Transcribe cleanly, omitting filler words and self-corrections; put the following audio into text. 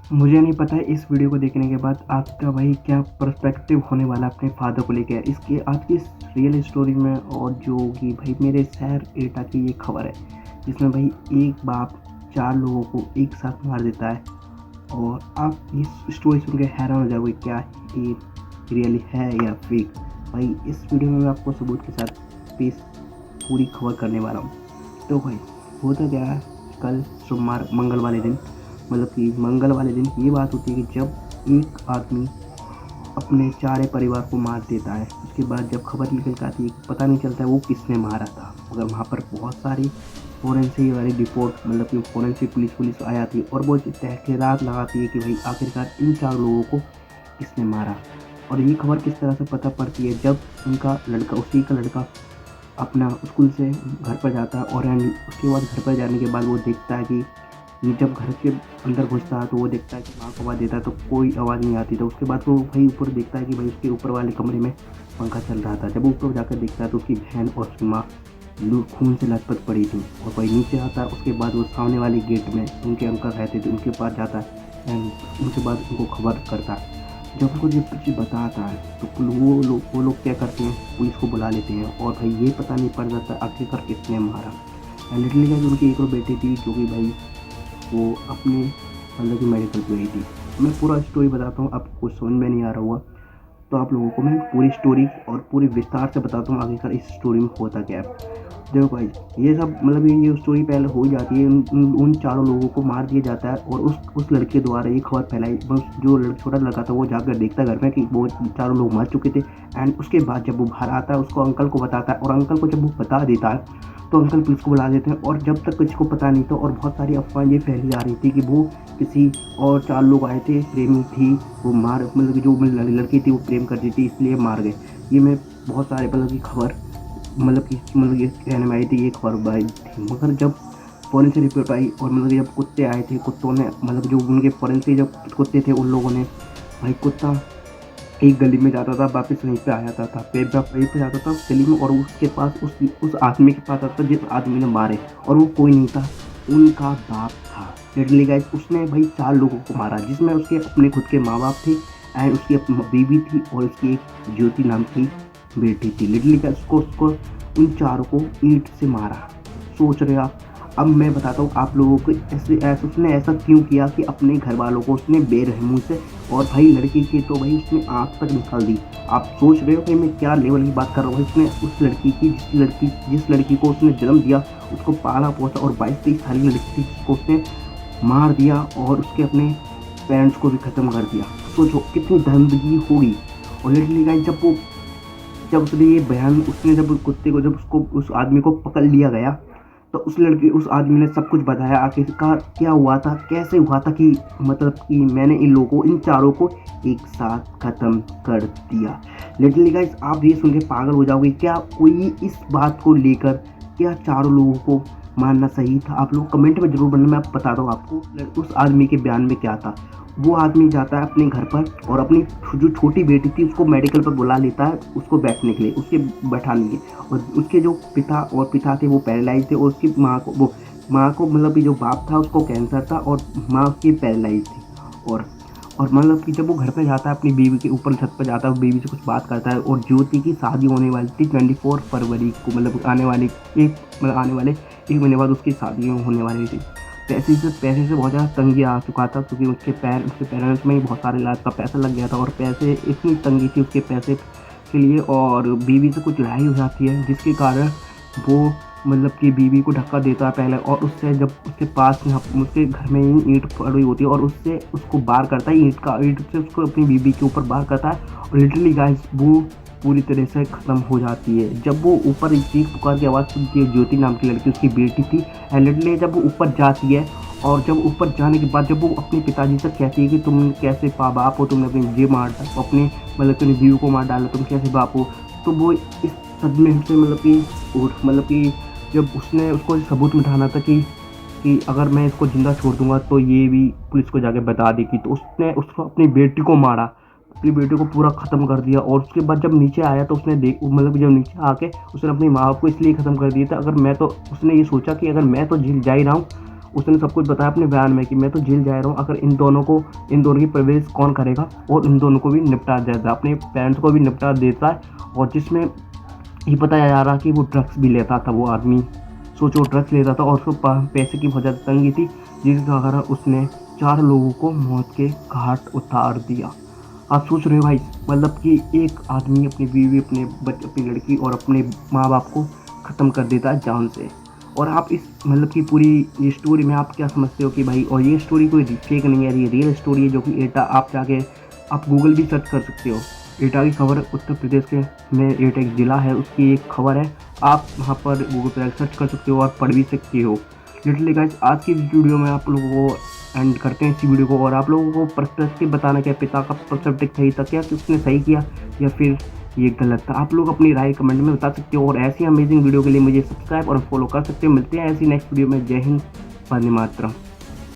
मुझे नहीं पता है इस वीडियो को देखने के बाद आपका भाई क्या पर्सपेक्टिव होने वाला है अपने फादर को लेकर इसकी आज की इस रियल स्टोरी में। और जो कि भाई मेरे शहर एटा की ये खबर है जिसमें भाई एक बाप 4 लोगों को एक साथ मार देता है। और आप इस स्टोरी सुन के हैरान हो जाओगे क्या ये रियली है या फेक। भाई इस वीडियो में मैं आपको सबूत के साथ पेश पूरी खबर करने वाला हूँ। तो भाई होता क्या है, कल सोमवार मंगल वाले दिन मतलब कि मंगल वाले दिन ये बात होती है कि जब एक आदमी अपने सारे परिवार को मार देता है, उसके बाद जब खबर निकल कर आती है पता नहीं चलता है वो किसने मारा था। मगर वहाँ पर बहुत सारी फोरेंसिक वाली रिपोर्ट मतलब कि फोरेंसिक पुलिस आ जाती है और वो तहकीकात लगाती है कि भाई आखिरकार इन 4 लोगों को किसने मारा। और ये खबर किस तरह से पता पड़ती है, जब उनका लड़का उसी का लड़का अपना स्कूल से घर पर जाता है और उसके बाद घर पर जाने के बाद वो देखता है कि ये जब घर के अंदर घुसता है तो वो देखता है कि माँ को आवाज़ देता है तो कोई आवाज़ नहीं आती। तो उसके बाद वो भाई ऊपर देखता है कि भाई उसके ऊपर वाले कमरे में पंखा चल रहा था। जब वो ऊपर जाकर देखता है तो उसकी बहन और उसकी माँ खून से लथपथ पड़ी थी। और भाई नीचे आता है, उसके बाद वो सामने वाले गेट में उनके अंकल रहते थे उनके पास जाता है एंड उनके बाद उनको खबर करता है। जब उनको ये चीज़ बताता है तो वो लोग क्या करते हैं, पुलिस को बुला लेते हैं। और भाई ये पता नहीं पड़ जाता आखिरकार किसने मारा। लिटरली गाइस उनकी एक और बेटी थी जो कि भाई वो अपने मतलब कि मेडिकल पे गई थी। मैं पूरा स्टोरी बताता हूँ, आपको कुछ समझ में नहीं आ रहा हुआ तो आप लोगों को मैं पूरी स्टोरी और पूरी विस्तार से बताता हूँ आखिरकार इस स्टोरी में होता क्या है। देखो भाई ये सब मतलब ये स्टोरी पहले हो ही जाती है, उन 4 लोगों को मार दिया जाता है और उस लड़के द्वारा ये खबर फैलाई। बस जो छोटा लड़का था वो जाकर देखता है घर में कि वो 4 लोग मर चुके थे। एंड उसके बाद जब वो बाहर आता है उसको अंकल को बताता है और अंकल को जब वो बता देता है तो अंकल पुलिस को बुला देते हैं। और जब तक किसी को पता नहीं था और बहुत सारी अफवाहें ये फैली जा रही थी कि वो किसी और 4 लोग आए थे, प्रेमी थी वो मार मतलब कि जो लड़की थी वो प्रेम करती थी इसलिए मार गए। ये मैं बहुत सारे मतलब की खबर मतलब ये कहने में आई थी, ये खबर आई थी। मगर जब फोरेंसिक रिपोर्ट आई और मतलब जब कुत्ते आए थे, कुत्तों ने मतलब जो उनके फोरेंसिक जब कुत्ते थे उन लोगों ने भाई कुत्ता एक गली में जाता था वापस वहीं पे आ जाता था, वहीं पे जाता था उस गली में और उसके पास उस आदमी के पास आता था जिस आदमी ने मारे। और वो कोई नहीं था, उनका बाप था। लिटरली गाइस उसने भाई 4 लोगों को मारा जिसमें उसके अपने खुद के माँ बाप थे एंड उसकी बीवी थी और उसकी एक ज्योति नाम की बेटी थी। लिटरली गाइस उसको उन 4 को ईंट से मारा। सोच रहे हो आप। अब मैं बताता हूँ आप लोगों को ऐसे उसने ऐसा क्यों किया कि अपने घर वालों को उसने बेरहमी से और भाई लड़की की तो भाई उसने आँख तक निकाल दी। आप सोच रहे हो कि मैं क्या लेवल की बात कर रहा हूँ। उसने उस लड़की की जिस लड़की को उसने जन्म दिया उसको पाला पोसा और 22-23 साल की लड़की थी जिसको उसने मार दिया और उसके अपने पेरेंट्स को भी ख़त्म कर दिया। सोचो कितनी दरिंदगी होगी। और लिटरली गाइस जब उसने ये बयान उसने जब कुत्ते को जब उसको उस आदमी को पकड़ लिया गया तो उस आदमी ने सब कुछ बताया आखिरकार क्या हुआ था, कैसे हुआ था कि मतलब कि मैंने इन लोगों को इन 4 को एक साथ ख़त्म कर दिया। लिटरली गाइस आप ये सुन के पागल हो जाओगे, क्या कोई इस बात को लेकर क्या 4 लोगों को मानना सही था। आप लोग कमेंट में ज़रूर बनना, मैं बताता हूँ आपको उस आदमी के बयान में क्या था। वो आदमी जाता है अपने घर पर और अपनी जो छोटी बेटी थी उसको मेडिकल पर बुला लेता है उसको बैठने के लिए, उसके बैठाने के। और उसके जो पिता थे वो पैरालाइज थे और उसकी माँ को मतलब कि जो बाप था उसको कैंसर था और माँ उसकी पैरालाइज थी। और मतलब कि जब वो घर पे जाता है अपनी बीवी के ऊपर छत पर जाता है, बीवी से कुछ बात करता है और ज्योति की शादी होने वाली थी 24 फरवरी को, मतलब आने वाले 1 महीने बाद उसकी शादी होने वाली थी। पैसे से बहुत ज़्यादा तंगी आ चुका था क्योंकि उसके पेरेंट्स में ही बहुत सारे इलाज का पैसा लग गया था और पैसे इतनी तंगी थी उसके पैसे के लिए। और बीवी से कुछ लड़ाई हो जाती है जिसके कारण वो मतलब कि बीवी को धक्का देता है पहले और उससे जब उसके पास उसके घर में ही ईंट पड़ी होती है और उससे उसको बार करता है, ईंट से उसको अपनी बीवी के ऊपर बार करता है। और लिटरली गाइस वो पूरी तरह से ख़त्म हो जाती है। जब वो ऊपर चीख पुकार की आवाज़ सुनती है, ज्योति नाम की लड़की उसकी बेटी थी। लिटरली जब वो ऊपर जाती है और जब ऊपर जाने के बाद जब वो अपने पिताजी से कहती है कि तुम कैसे बाप हो, तुमने अपनी ये मार डाला, अपने मतलब अपनी बीवी को मार डाला, तुम कैसे बाप हो। तो वो इस सदमे से मतलब कि जब उसने उसको सबूत में ढाना था कि अगर मैं इसको ज़िंदा छोड़ दूंगा तो ये भी पुलिस को जाके बता देगी, तो उसने उसको अपनी बेटी को मारा, अपनी बेटी को पूरा ख़त्म कर दिया। और उसके बाद जब नीचे आया तो उसने मतलब जब नीचे आके उसने अपनी माँ को इसलिए ख़त्म कर दिया था, अगर मैं तो उसने ये सोचा कि अगर मैं तो जेल जा ही रहा हूँ उसने सब कुछ बताया अपने बयान में कि मैं तो जेल जा रहा हूँ, अगर इन दोनों की परवरिश कौन करेगा, और इन दोनों को भी निपटा देता, अपने पेरेंट्स को भी निपटा देता है। और जिसमें ये बताया जा रहा कि वो ड्रग्स भी लेता था, वो आदमी सोचो ड्रग्स लेता था, और उसको पैसे की बहुत ज़्यादा तंगी थी, जिसके कारण उसने 4 लोगों को मौत के घाट उतार दिया। आप सोच रहे हो भाई, मतलब कि एक आदमी अपनी बीवी, अपने बच्चे, अपनी लड़की और अपने माँ बाप को ख़त्म कर देता है जान से। और आप इस मतलब कि पूरी ये स्टोरी में आप क्या समझते हो कि भाई, और ये स्टोरी कोई फेक नहीं है, ये रियल स्टोरी है, जो कि एटा आप जाके आप गूगल भी सर्च कर सकते हो। एटा की खबर उत्तर प्रदेश के में एटा एक ज़िला है, उसकी एक खबर है, आप वहाँ पर गूगल पर सर्च कर सकते हो और पढ़ भी सकते हो। लिटरली गाइस, आज की वीडियो में आप लोगों को एंड करते हैं इसी वीडियो को, और आप लोगों को पर्सपेक्टिव बताना क्या पिता का पर्सपेक्टिव सही था क्या, कि उसने सही किया या फिर ये गलत था। आप लोग अपनी राय कमेंट में बता सकते हो, और ऐसी अमेजिंग वीडियो के लिए मुझे सब्सक्राइब और फॉलो कर सकते हो। मिलते हैं ऐसी नेक्स्ट वीडियो में। जय हिंद, वंदे मातरम।